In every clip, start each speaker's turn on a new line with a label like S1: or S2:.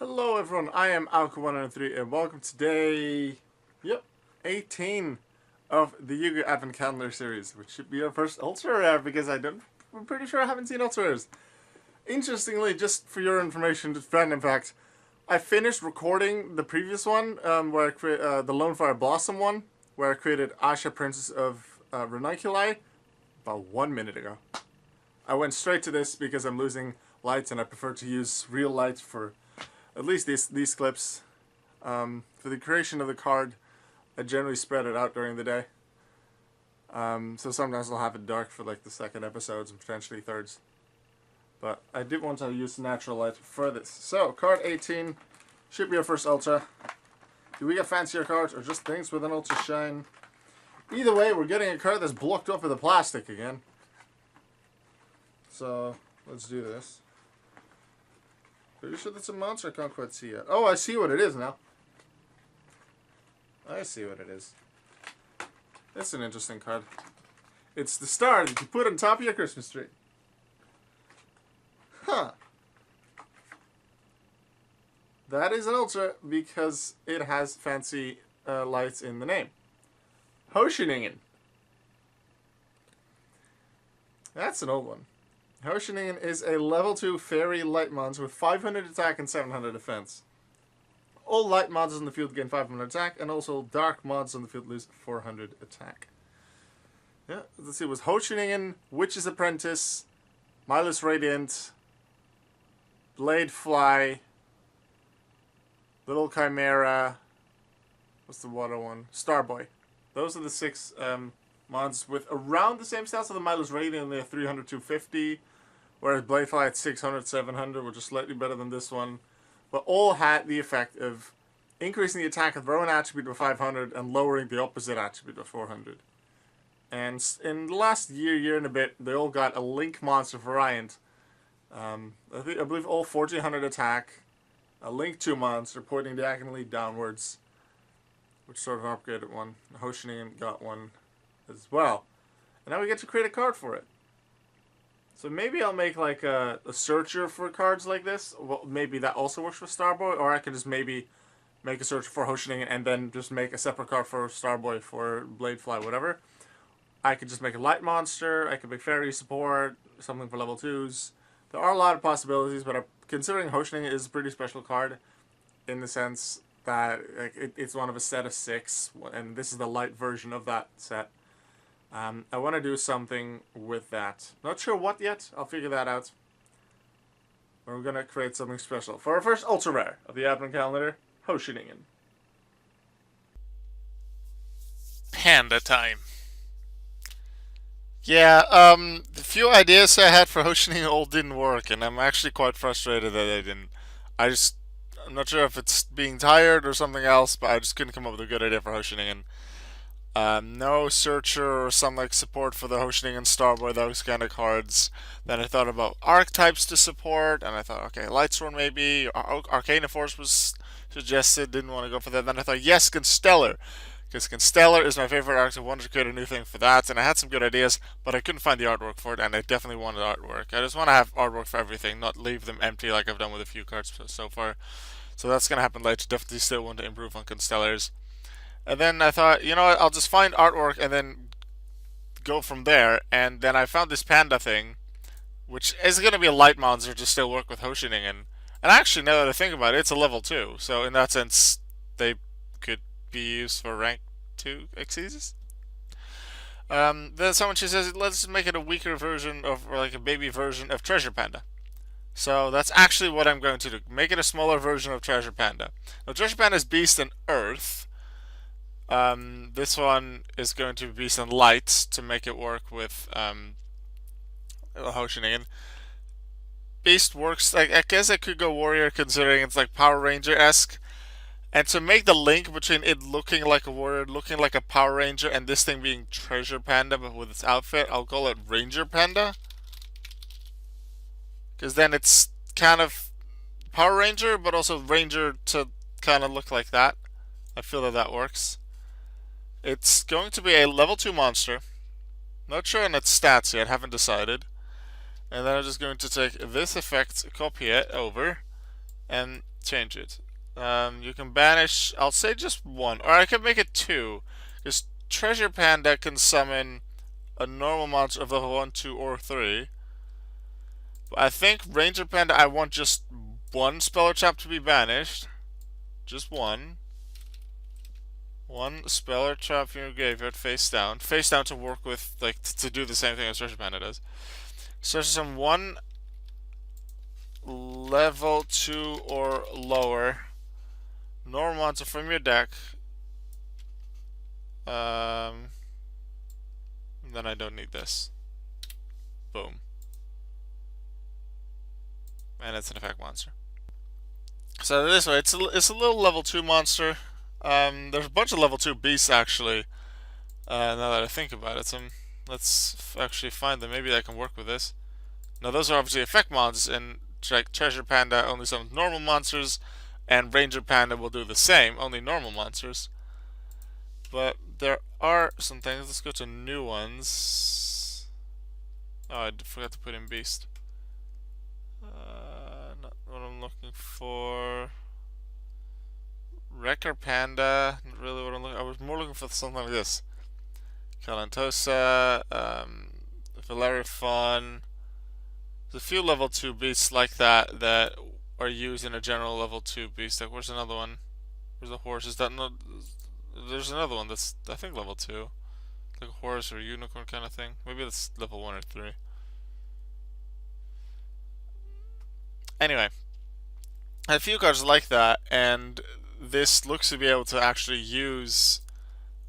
S1: Hello everyone, I am Alka103 and welcome to day, 18 of the Yu-Gi-Oh! Advent Calendar series, which should be our first Ultra Rare because I'm pretty sure I haven't seen Ultra Rares. Interestingly, just for your information, just random fact, I finished recording the previous one, where I created the Lone Fire Blossom one, where I created Asha Princess of Ranunculus about 1 minute ago. I went straight to this because I'm losing lights and I prefer to use real lights for at least these clips. For the creation of the card, I generally spread it out during the day. So sometimes I'll have it dark for like the second episodes and potentially thirds. But I did want to use natural light for this. So, card 18 should be our first Ultra. Do we get fancier cards or just things with an Ultra Shine? Either way, we're getting a card that's blocked up with the plastic again. So, let's do this. Pretty sure that's a monster. I can't quite see it. Oh, I see what it is now. I see what it is. That's an interesting card. It's the star that you put on top of your Christmas tree. Huh. That is an Ultra because it has fancy lights in the name. Hoshiningen. That's an old one. Hoshiningen is a level 2 fairy light mons with 500 attack and 700 defense. All light mods on the field gain 500 attack, and also dark mods on the field lose 400 attack. Yeah, let's see, it was Hoshiningen, Witch's Apprentice, Milus Radiant, Blade Fly, Little Chimera, what's the water one? Starboy. Those are the 6 mods with around the same stats. So the Milus Radiant, they have 300, 250. Whereas Bladefly at 600, 700, which is slightly better than this one. But all had the effect of increasing the attack of their own attribute by 500 and lowering the opposite attribute by 400. And in the last year and a bit, they all got a Link monster variant. I believe all 1400 attack, a Link 2 monster pointing diagonally downwards, which sort of an upgraded one. Hoshiningen got one as well. And now we get to create a card for it. So maybe I'll make like a searcher for cards like this. Well, maybe that also works for Starboy, or I can just maybe make a search for Hoshiningen and then just make a separate card for Starboy, for Bladefly, whatever. I could just make a light monster. I could make fairy support, something for level 2s. There are a lot of possibilities, but considering Hoshiningen is a pretty special card in the sense that it's one of a set of 6, and this is the light version of that set. I want to do something with that. Not sure what yet. I'll figure that out. We're going to create something special for our first Ultra Rare of the Advent Calendar, Hoshiningen.
S2: Panda time. Yeah, the few ideas I had for Hoshiningen all didn't work, and I'm actually quite frustrated that they didn't. I'm not sure if it's being tired or something else, but I just couldn't come up with a good idea for Hoshiningen. No searcher or some like support for the Hoshiningen Starboy, those kind of cards. Then I thought about archetypes to support, and I thought, okay, Lightsworn maybe, Arcana Force was suggested, didn't want to go for that. Then I thought, yes, Constellar, because Constellar is my favorite archetype. I wanted to create a new thing for that, and I had some good ideas, but I couldn't find the artwork for it, and I definitely wanted artwork. I just want to have artwork for everything, not leave them empty like I've done with a few cards so far. So that's going to happen later. Definitely still want to improve on Constellars. And then I thought, you know what, I'll just find artwork and then go from there. And then I found this Panda thing, which is going to be a light monster to still work with Hoshiningen. And actually, now that I think about it, it's a level 2. So in that sense, they could be used for rank 2 Xyzes. Then someone, she says, let's make it a weaker version of, or like a baby version of Treasure Panda. So that's actually what I'm going to do. Make it a smaller version of Treasure Panda. Now, Treasure Panda is Beast and Earth. This one is going to be Beast and Light to make it work with Hoshiningen. Beast works, like, I guess I could go Warrior considering it's like Power Ranger-esque. And to make the link between it looking like a Warrior, looking like a Power Ranger, and this thing being Treasure Panda but with its outfit, I'll call it Ranger Panda. Because then it's kind of Power Ranger, but also Ranger to kind of look like that. I feel that that works. It's going to be a level 2 monster. Not sure on its stats yet, haven't decided. And then I'm just going to take this effect, copy it over, and change it. You can banish, I'll say just one, or I could make it two, because Treasure Panda can summon a normal monster of level 1, 2, or 3. But I think Ranger Panda, I want just one Speller Trap to be banished. Just one. One Speller Trap from your graveyard face down. Face down to work with, like, to do the same thing as Treasure Panda does. So some one level 2 or lower normal monster from your deck. Then I don't need this. Boom. And it's an effect monster. So this way, it's a little level 2 monster. There's a bunch of level 2 beasts actually. Now that I think about it, let's actually find them. Maybe I can work with this. Now those are obviously effect mons, and Treasure Panda only summons normal monsters, and Ranger Panda will do the same, only normal monsters. But there are some things. Let's go to new ones. Oh, I forgot to put in beast. Not what I'm looking for. Wrecker Panda, not really what I'm looking. I was more looking for something like this. Calantosa, Valeriphon. There's a few level 2 beasts like that that are used in a general level 2 beast. Like, where's another one? Where's the horse? Is that not? There's another one that's, I think, level 2. Like a horse or a unicorn kind of thing. Maybe that's level 1 or 3. Anyway, I have a few cards like that, and this looks to be able to actually use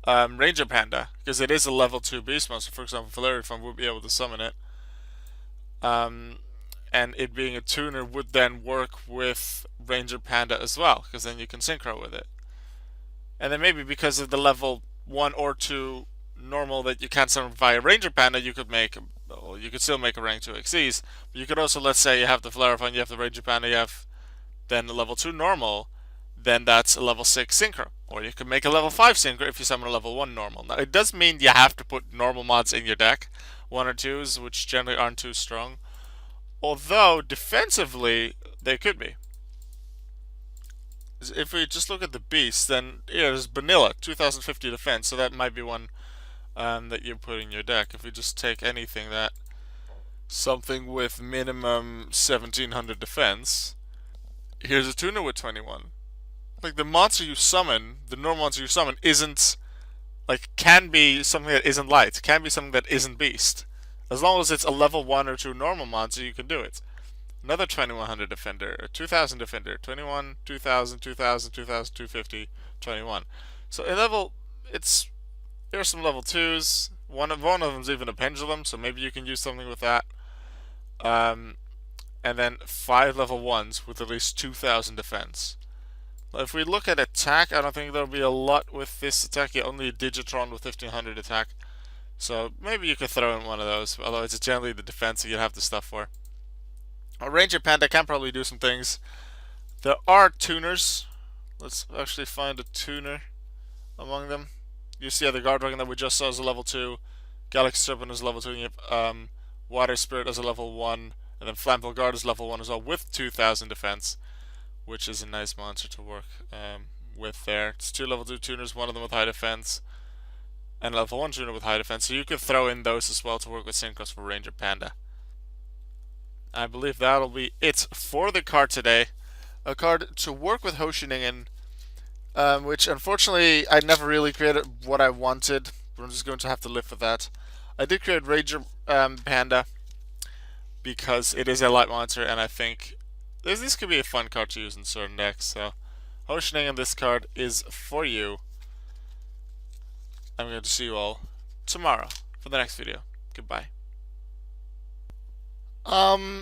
S2: Ranger Panda, because it is a level 2 beast monster. For example, Valeriphon would be able to summon it. And it being a tuner would then work with Ranger Panda as well, because then you can synchro with it. And then maybe because of the level 1 or 2 normal that you can't summon via Ranger Panda, you could still make a rank 2 XCs. But you could also, let's say you have the Valeriphon, you have the Ranger Panda, you have then a level 2 normal, then that's a level 6 synchro. Or you can make a level 5 synchro if you summon a level 1 normal. Now, it does mean you have to put normal mods in your deck, 1 or 2s, which generally aren't too strong. Although, defensively, they could be. If we just look at the beast, then yeah, there's Vanilla, 2050 defense, so that might be one that you put in your deck. If we just take anything that, something with minimum 1700 defense, here's a tuner with 21. Like, the monster you summon, the normal monster you summon, isn't, like, can be something that isn't light, can be something that isn't beast. As long as it's a level 1 or 2 normal monster, you can do it. Another 2100 defender, a 2000 defender, 21, 2000, 2000, 2000, 250, 21. So in level, here's some level 2s. One of them's even a pendulum, so maybe you can use something with that. And then 5 level 1s with at least 2000 defense. If we look at attack, I don't think there'll be a lot with this attack. Only a Digitron with 1500 attack. So maybe you could throw in one of those, although it's generally the defense that you'd have the stuff for. A Ranger Panda can probably do some things. There are tuners. Let's actually find a tuner among them. You see the Guard Dragon that we just saw is a level 2. Galaxy Serpent is level 2. And you have Water Spirit as a level 1. And then Flammable Guard is level 1 as well with 2000 defense, which is a nice monster to work with there. It's 2 level 2 tuners, one of them with high defense, and a level 1 tuner with high defense, so you could throw in those as well to work with synchros for Ranger Panda. I believe that'll be it for the card today. A card to work with Hoshiningen, which unfortunately I never really created what I wanted, but I'm just going to have to live with that. I did create Ranger Panda because it is a light monster, and I think this could be a fun card to use in certain decks. So Hoshiningen, this card is for you. I'm going to see you all tomorrow for the next video. Goodbye.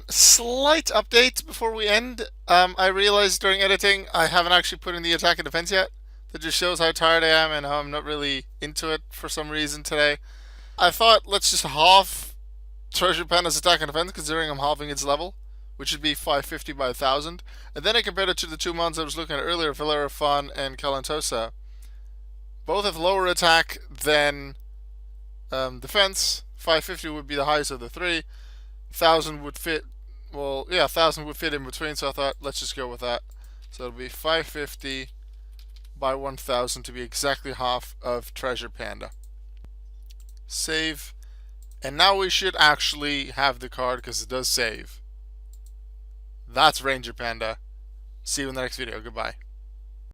S2: Slight update before we end. I realized during editing I haven't actually put in the attack and defense yet. That just shows how tired I am and how I'm not really into it for some reason today. I thought, let's just halve Treasure Panda's attack and defense, considering I'm halving its level, which would be 550 by 1000. And then I compared it to the 2 mons I was looking at earlier, Valeriphon and Calantosa. Both have lower attack than defense. 550 would be the highest of the 3. 1000 would fit well, yeah, 1,000 would fit in between, so I thought let's just go with that. So it'll be 550 by 1,000 to be exactly half of Treasure Panda. Save. And now we should actually have the card because it does save. That's Ranger Panda. See you in the next video. Goodbye.